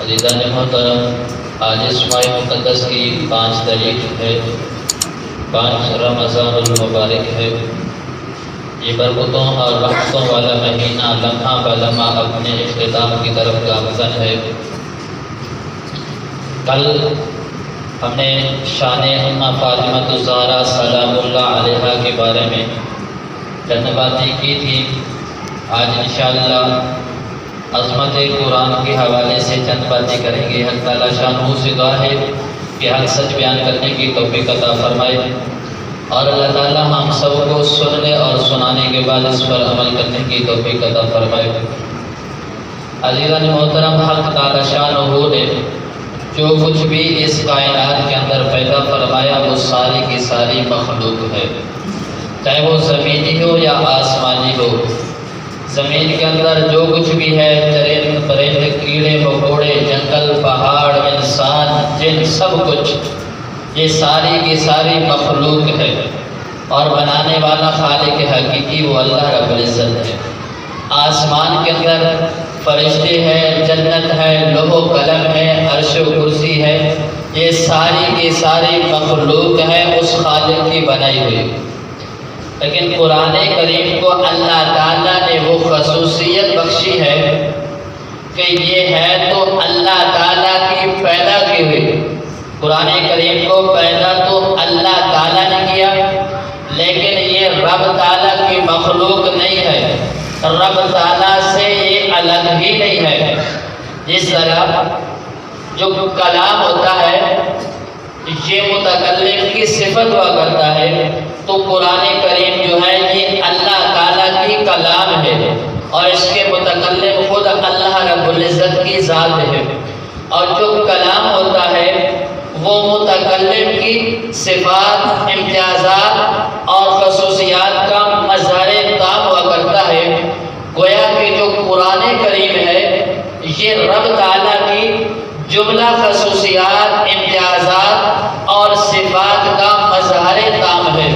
عزیزان محترم، آج اس ماہ مقدس کی 5 تاریخ ہے، 5 رمضان المبارک ہے۔ یہ برکتوں اور رحمتوں والا مہینہ لمحہ بہ لمحہ اپنے اختتام کی طرف گامزن ہے۔ کل ہم نے شان اماں فاطمۃ الزہرا سلام اللہ علیہا کے بارے میں چند باتیں کی تھی۔ آج انشاءاللہ عظمت قرآن کے حوالے سے چند باتیں کریں گے۔ حق تعالیٰ شانہ سے دعا ہے کہ حق سچ بیان کرنے کی توفیق عطا فرمائے، اور اللہ تعالیٰ ہم سب کو سننے اور سنانے کے بعد اس پر عمل کرنے کی توفیق عطا فرمائے۔ عزیزان محترم، حق تعالیٰ شانہ نے جو کچھ بھی اس کائنات کے اندر پیدا فرمایا وہ ساری کی ساری مخلوق ہے، چاہے وہ زمینی ہو یا آسمانی ہو۔ زمین کے اندر جو کچھ بھی ہے، چرند پرند، کیڑے مکوڑے، جنگل، پہاڑ، انسان، جن، سب کچھ یہ ساری کی ساری مخلوق ہے، اور بنانے والا خالق حقیقی وہ اللہ رب العزت ہے۔ آسمان کے اندر فرشتے ہیں، جنت ہے، لوح و قلم ہے، عرش و کرسی ہے، یہ ساری کی ساری مخلوق ہے اس خالق کی بنائی ہوئی۔ لیکن قرآن کریم کو اللہ تعالیٰ نے وہ خصوصیت بخشی ہے کہ یہ ہے تو اللہ تعالیٰ کی پیدا کی ہوئی۔ قرآن کریم کو پیدا تو اللہ تعالیٰ نے کیا، لیکن یہ رب تعالیٰ کی مخلوق نہیں ہے، رب تعالیٰ سے یہ الگ ہی نہیں ہے۔ جس طرح جو کلام ہوتا ہے یہ متکلم کی صفت ہوا کرتا ہے، تو قرآن کریم جو ہے یہ اللہ تعالیٰ کی کلام ہے، اور اس کے متکلم خود اللہ رب العزت کی ذات ہے۔ اور جو کلام ہوتا ہے وہ متکلم کی صفات، امتیازات اور خصوصیات کا مظہر تام ہوا کرتا ہے۔ گویا کہ جو قرآن کریم ہے یہ رب تعالیٰ کی جملہ خصوصیات، امتیازات اور صفات کا مظہر تام ہے۔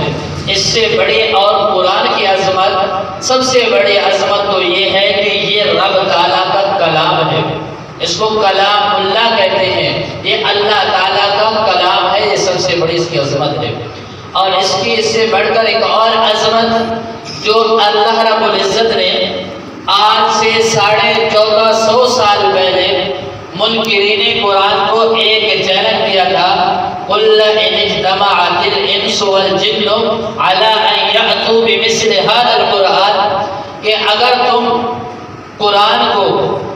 اس سے بڑی اور قرآن کی عظمت، سب سے بڑی عظمت تو یہ ہے کہ یہ رب تعالیٰ کا کلام ہے۔ اس کو کلام اللہ کہتے ہیں، یہ اللہ تعالیٰ کا کلام ہے، یہ سب سے بڑی اس کی عظمت ہے۔ اور اس سے بڑھ کر ایک اور عظمت جو اللہ رب العزت نے آج سے 1450 سال پہلے منکرین قرآن کو ایک چیلنج دیا تھا، قُلْ إِنِ اجْتَمَعَتِ الْإِنسُ وَالْجِنُّ عَلَىٰ أَن يَأْتُوا بِمِثْلِ هَٰذَا الْقُرْآنِ، کہ اگر تم قرآن کو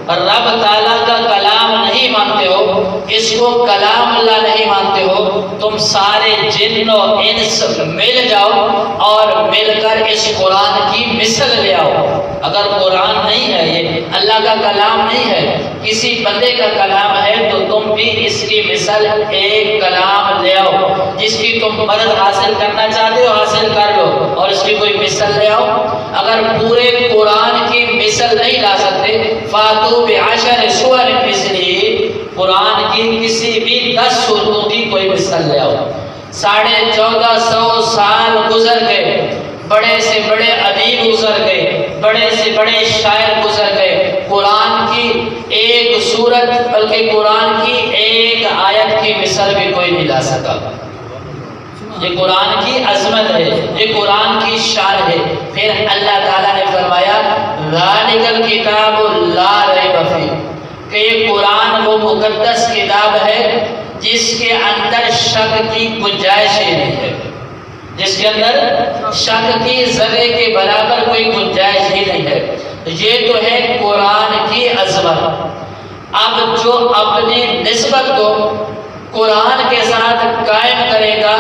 رب تعالیٰ کا کلام نہیں مانتے ہو، اس کو کلام اللہ نہیں مانتے ہو، تم سارے جن و انس مل جاؤ اور مل کر اس قرآن کی مثل لے آؤ۔ اگر قرآن نہیں ہے، یہ اللہ کا کلام نہیں ہے، کسی بندے کا کلام ہے، تو تم بھی اس کی مثل ایک کلام لے آؤ، جس کی تم مدد حاصل کرنا چاہتے ہو حاصل کر لو، اور اس کی کوئی مثل لے آؤ۔ اگر پورے قرآن کی مثل نہیں لا سکتے، فاتو بعشر سور مثلی، قرآن کی کسی بھی 10 سورتوں کی کوئی مثل لے آؤ۔ 1450 سال گزر گئے، بڑے سے بڑے ادیب گزر گئے، بڑے سے بڑے شاعر گزر گئے، قرآن کی ایک سورت بلکہ قرآن کی ایک آیت کی مثل بھی کوئی نہیں لا سکا۔ یہ قرآن کی عظمت ہے، یہ قرآن کی شان ہے۔ پھر اللہ تعالیٰ نے فرمایا ذَلِكَ الْكِتَابُ لَا رَيْبَ فِيهِ، کہ یہ قرآن وہ مقدس کتاب ہے جس کے اندر شک کی گنجائش ہی نہیں ہے، جس کے اندر شک کی ذرے کے برابر کوئی گنجائش ہی نہیں ہے۔ یہ تو ہے قرآن کی عظمت۔ اب جو اپنی نسبت کو قرآن کے ساتھ قائم کرے گا،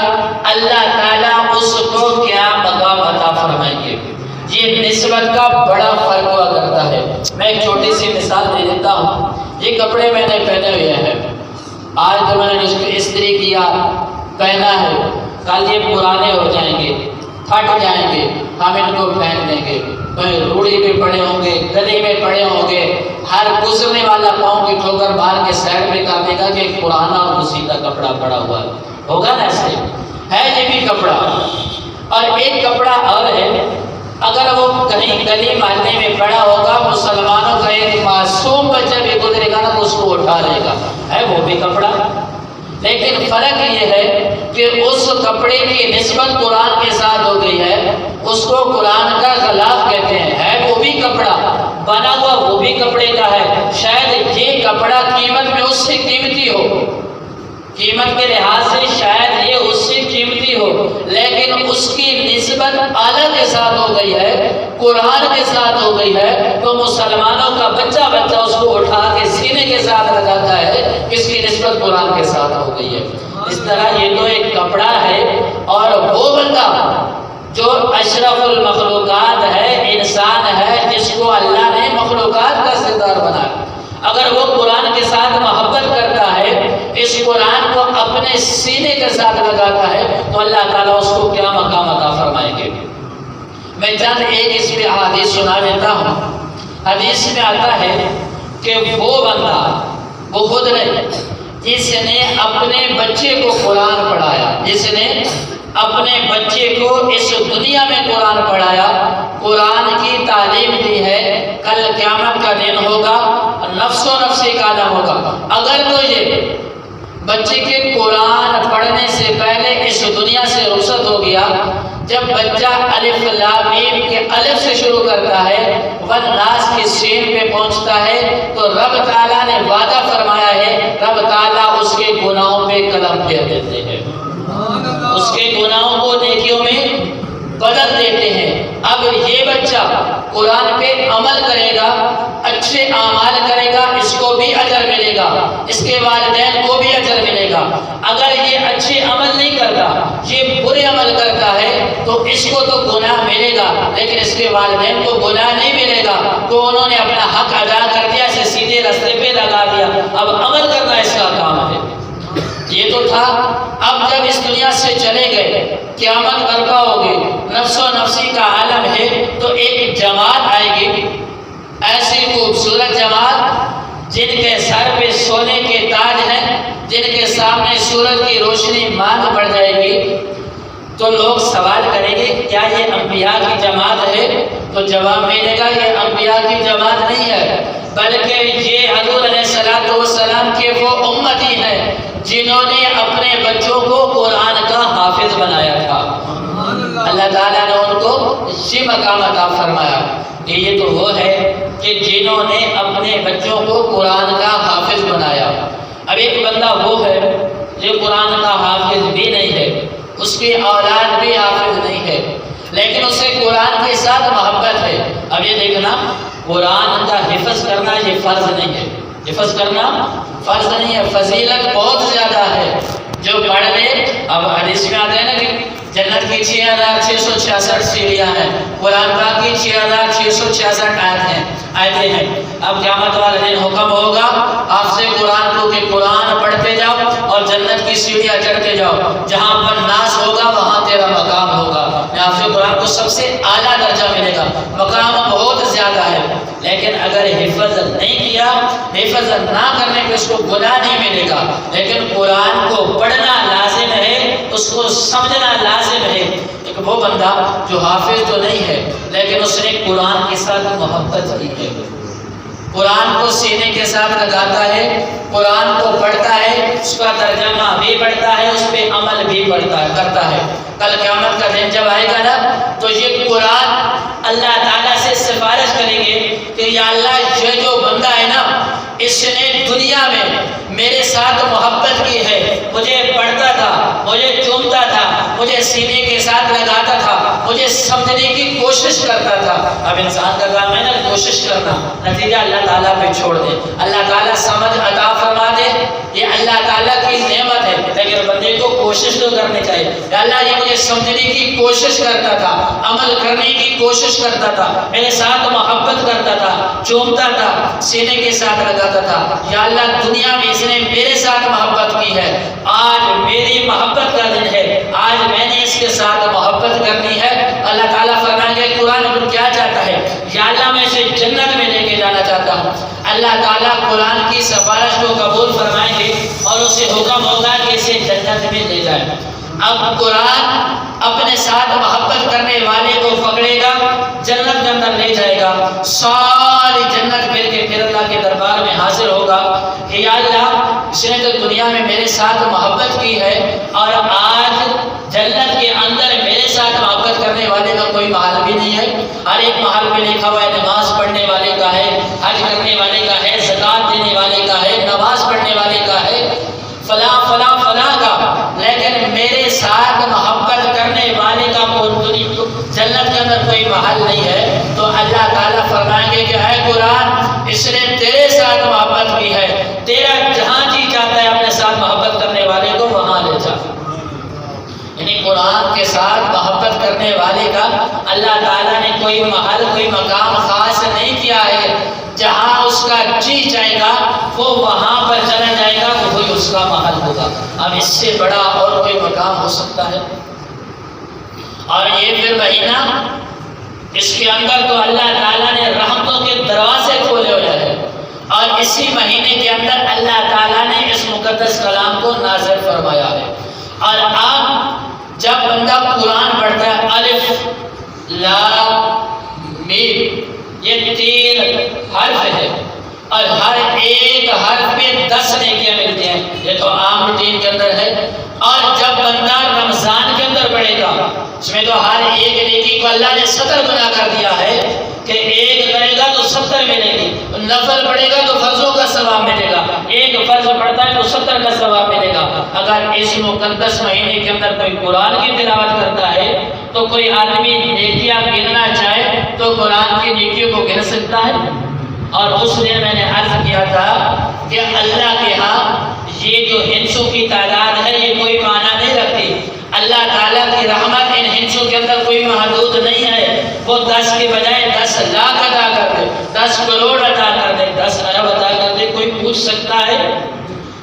اللہ تعالیٰ اس کو کیا مقام عطا فرمائیں گے۔ یہ نسبت کا بڑا فرق ہوا کرتا ہے۔ میں ایک چھوٹی سی مثال دے دیتا ہوں۔ یہ کپڑے میں نے پہنے ہوئے ہیں، آج تو میں نے اس کو استری کیا، پہنا ہے، کل یہ پرانے ہو جائیں گے، پھٹ جائیں گے، ہم ان کو پہن دیں گے، کہیں روڑی میں پڑے ہوں گے، گلی میں پڑے ہوں گے، ہر گزرنے والا پاؤں کی ٹھوکر باہر کے سائڈ میں کر دے گا کہ ایک پرانا اور گسیدہ کپڑا پڑا ہوا ہوگا نا، ایسے ہے یہ بھی کپڑا۔ اور ایک کپڑا اور ہے، اگر وہ کہیں گلی محلے میں پڑا ہوگا، مسلمانوں کا ایک معصوم بچہ بھی گزرے گا نا تو اس کو کو اٹھا لے گا، ہے وہ بھی کپڑا، لیکن فرق یہ ہے کہ اس کپڑے کی نسبت قرآن کے ساتھ ہو گئی ہے، اس کو قرآن کا غلاف کہتے ہیں، ہے وہ بھی کپڑا، بنا ہوا وہ بھی کپڑے کا ہے، شاید یہ کپڑا قیمت میں اس سے قیمتی ہو، قیمت کے لحاظ سے شاید یہ اس سے قیمتی ہو، لیکن اس کی نسبت اعلیٰ کے ساتھ ہو گئی ہے، قرآن کے ساتھ ہو گئی ہے، تو مسلمانوں کا بچہ اس کو اٹھا کے سینے کے ساتھ لگاتا ہے، اس کی نسبت قرآن کے ساتھ ہو گئی ہے۔ اس طرح یہ تو ایک کپڑا ہے، اور وہ بندہ جو اشرف المخلوقات ہے، انسان ہے، جس کو اللہ نے مخلوقات کا سردار بنایا، اگر وہ قرآن کے ساتھ محبت کرتا ہے، اس قرآن کو اپنے سینے کے ساتھ لگاتا ہے، تو اللہ تعالیٰ اس کو کیا مقام عطا فرمائیں گے۔ میں چند ایک اس پہ حدیث سنا دیتا ہوں۔ حدیث میں آتا ہے کہ وہ بندہ، وہ خود نہیں، جس نے اپنے بچے کو قرآن پڑھایا، جس نے اپنے بچے کو اس دنیا میں قرآن پڑھایا، قرآن کی تعلیم دی ہے، کل قیامت کا دن ہوگا، نفس و نفسی کا عالم ہوگا۔ اگر تو یہ بچے کے قرآن پڑھنے سے پہلے اس دنیا سے رخصت ہو گیا، جب بچہ الف لام میم کے الف سے شروع کرتا ہے، والناس کی سین پہ پہنچتا ہے، تو رب تعالیٰ نے وعدہ فرمایا ہے، رب تعالیٰ اس کے گناہوں پہ قلم پھیر دیتے ہیں، اس کے گناہوں کو نیکیوں میں بدل دیتے ہیں۔ اب یہ بچہ قرآن پہ عمل کرے گا، اچھے اعمال کرے گا، اس کو بھی اجر ملے گا، اس کے والدین کو بھی اجر ملے گا۔ اگر یہ اچھے عمل نہیں کرتا، یہ برے عمل کرتا ہے، تو اس کو تو گناہ ملے گا، لیکن اس کے والدین کو گناہ نہیں ملے گا، تو انہوں نے اپنا حق ادا کر دیا، اسے سیدھے راستے پہ لگا دیا، اب عمل کرنا اس کا کام ہے۔ یہ تو تھا۔ اب جب اس دنیا سے چلے گئے، قیامت برپا ہوگی، نفس و نفسی کا عالم ہے، تو ایک جماعت آئے گی، ایسی خوبصورت جماعت جن کے سر پہ سونے کے تاج ہیں، جن کے سامنے سورج کی روشنی مانگ پڑ جائے گی، تو لوگ سوال کریں گے کیا یہ انبیاء کی جماعت ہے؟ تو جواب ملے گا یہ انبیاء کی جماعت نہیں ہے، بلکہ یہ حضور علیہ السلام کے وہ امتی ہیں جنہوں نے اپنے بچوں کو قرآن کا حافظ بنایا تھا۔ اللہ تعالیٰ نے ان کو یہ مقام عطا فرمایا کہ یہ تو وہ ہے کہ جنہوں نے اپنے بچوں کو قرآن کا حافظ بنایا۔ اب ایک بندہ وہ ہے جو قرآن کا حافظ بھی نہیں ہے، اس کی اولاد بھی حافظ نہیں ہے، لیکن اسے قرآن کے ساتھ محبت ہے۔ اب یہ دیکھنا، قرآن کا حفظ کرنا یہ فرض نہیں ہے، حفظ کرنا فرض نہیں ہے، فضیلت بہت زیادہ ہے۔ جو پڑھ لے، اب حدیث میں آتا ہے نا کہ جنت کی 6666 سیڑھیاں ہیں، قرآن پاک کی 6666 آیتیں ہیں۔ اب قیامت والے دن حکم ہوگا آپ سے قرآن کو کہ قرآن پڑھتے جاؤ اور جنت کی سیڑھیاں چڑھتے جاؤ، جہاں پر ناس ہوگا وہاں تیرا مقام ہوگا۔ آپ سے قرآن کو سب سے اعلیٰ درجہ ملے گا، مقام بہت زیادہ ہے۔ لیکن اگر حفظ نہیں کیا، حفظ نہ کرنے پہ اس کو گناہ نہیں ملے گا، لیکن قرآن کو پڑھنا لازم ہے، اس کو سمجھنا لازم ہے۔ ایک وہ بندہ جو حافظ تو نہیں ہے، لیکن اس نے قرآن کے ساتھ محبت کی ہے، قرآن کو سینے کے ساتھ لگاتا ہے، قرآن کو پڑھتا ہے، اس کا ترجمہ بھی پڑھتا ہے، اس پہ عمل بھی کرتا ہے۔ کل قیامت کا دن جب آئے گا نا، تو یہ قرآن اللہ تعالیٰ سے سفارش کریں گے کہ یا اللہ، یہ جو بندہ ہے نا، اس نے دنیا میں میرے ساتھ محبت کی ہے، مجھے پڑھتا تھا، مجھے چومتا تھا، مجھے سینے کے ساتھ لگاتا تھا، مجھے سمجھنے کی کوشش کرتا تھا۔ اب انسان کا کام ہے نا کوشش کرنا، نتیجہ اللہ تعالیٰ پہ چھوڑ دے، اللہ تعالیٰ سمجھ عطا فرما دے، یہ اللہ تعالیٰ کی نعمت ہے، لیکن بندے کو کوشش تو کرنی چاہیے۔ یا اللہ، یہ مجھے سمجھنے کی کوشش کرتا تھا، عمل کرنے کی کوشش کرتا تھا، میرے ساتھ محبت کرتا تھا، چومتا تھا، سینے کے ساتھ لگاتا تھا، یا اللہ دنیا میں اس نے میرے ساتھ محبت کی ہے، آج میری محبت کا دن ہے، آج میں نے اس کے ساتھ محبت کرنی ہے۔ اللہ تعالیٰ فرمائیں گے قرآن میں کیا چاہتا ہے، یا اللہ میں اسے جنت میں لے کے جانا چاہتا ہوں۔ اللہ تعالیٰ قرآن کی سفارش کو قبول فرمائیں گے اور اسے حکم ہوگا کہ اسے جنت میں لے جائے۔ اب قرآن اپنے ساتھ محبت کرنے والے کو پکڑے گا، جنت کے اندر لے جائے گا، ساری جنت مل کے پھر اللہ کے دربار میں حاضر ہوگا کہ یا اللہ اس نے تو دنیا میں میرے ساتھ محبت کی ہے اور آج جنت کے اندر میرے ساتھ محبت کرنے والے کا کوئی محل بھی نہیں ہے. ہر ایک محل پہ لکھا ہوا ہے نماز پڑھنے والے کا ہے, حج کرنے والے کا ہے, زکوٰۃ دینے والے کا ہے, نماز پڑھنے والے کا ہے, فلاں فلاں فلاں کا, لیکن میرے ساتھ محبت کرنے والے کا جنت کے اندر کوئی محل نہیں ہے. تو اللہ تعالیٰ فرمائیں گے کہ اے قرآن اس نے تیرے ساتھ محبت کی ہے, تیرا جہاں جی چاہتا ہے اپنے ساتھ محبت کرنے والے کو وہاں لے جا. یعنی قرآن کے ساتھ محبت کرنے والے کا اللہ تعالیٰ نے کوئی محل کوئی مقام خاص نہیں کیا ہے. جہاں اس کا جی چاہے گا وہ وہاں پر چلا جائے گا, وہی اس کا محل ہوگا. اب اس سے بڑا اور کوئی مقام ہو سکتا ہے؟ اور یہ پھر مہینہ اس کے اندر تو اللہ تعالیٰ نے رحمتوں کے دروازے کھولے ہوئے ہیں, اور اسی مہینے کے اندر اللہ تعالیٰ نے اس مقدس کلام کو نازل فرمایا ہے. اور آپ جب بندہ قرآن پڑھتا ہے الف لام میم یہ 3 حرف ہے اور ہر ایک حرف پہ 10 نیکیاں ملتی ہیں, یہ تو عام روٹین کے اندر ہے. اور جب بندہ رمضان کے اندر پڑھے گا اس میں تو ہر ایک نیکی کو اللہ نے 70 گنا کر دیا ہے کہ ایک کرے گا تو 70 ملے گی, نفل پڑھے گا تو فرضوں کا ثواب ملے گا, ایک فرض پڑھتا ہے تو 70 کا ثواب ملے گا. اگر اس مقدس مہینے کے اندر کوئی قرآن کی تلاوت کرتا ہے تو کوئی آدمی نیکیاں گننا چاہے تو قرآن کی نیکیوں کو گن سکتا ہے. اور اس دن میں نے عرض کیا تھا کہ اللہ کے ہاں یہ جو ہنسوں کی تعداد ہے یہ کوئی معنی نہیں رکھتی. اللہ تعالیٰ کی رحمت ان ہنسوں کے اندر کوئی محدود نہیں ہے. وہ 10 کے بجائے 10 لاکھ عطا کر دے, 10 کروڑ عطا کر دے, 10 ارب عطا کر دے, کوئی پوچھ سکتا ہے؟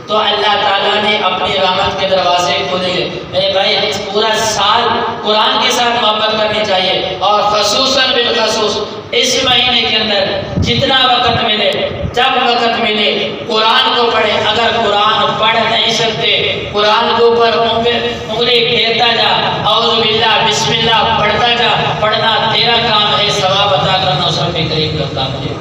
تو اللہ تعالیٰ نے اپنی رحمت کے دروازے کھولے. میرے بھائی پورا سال قرآن کے ساتھ محبت کرنی چاہیے, اور خصوصاً بالخصوص اس مہینے کے اندر جتنا وقت ملے جب وقت ملے قرآن کو پڑھے. اگر قرآن پڑھ نہیں سکتے قرآن کے اوپر انگلی پھیرتا جا, اعوذ باللہ بسم اللہ پڑھتا جا, پڑھنا تیرا کام ہے, ثواب عطا کرنا اس رب کریم کا کام ہے.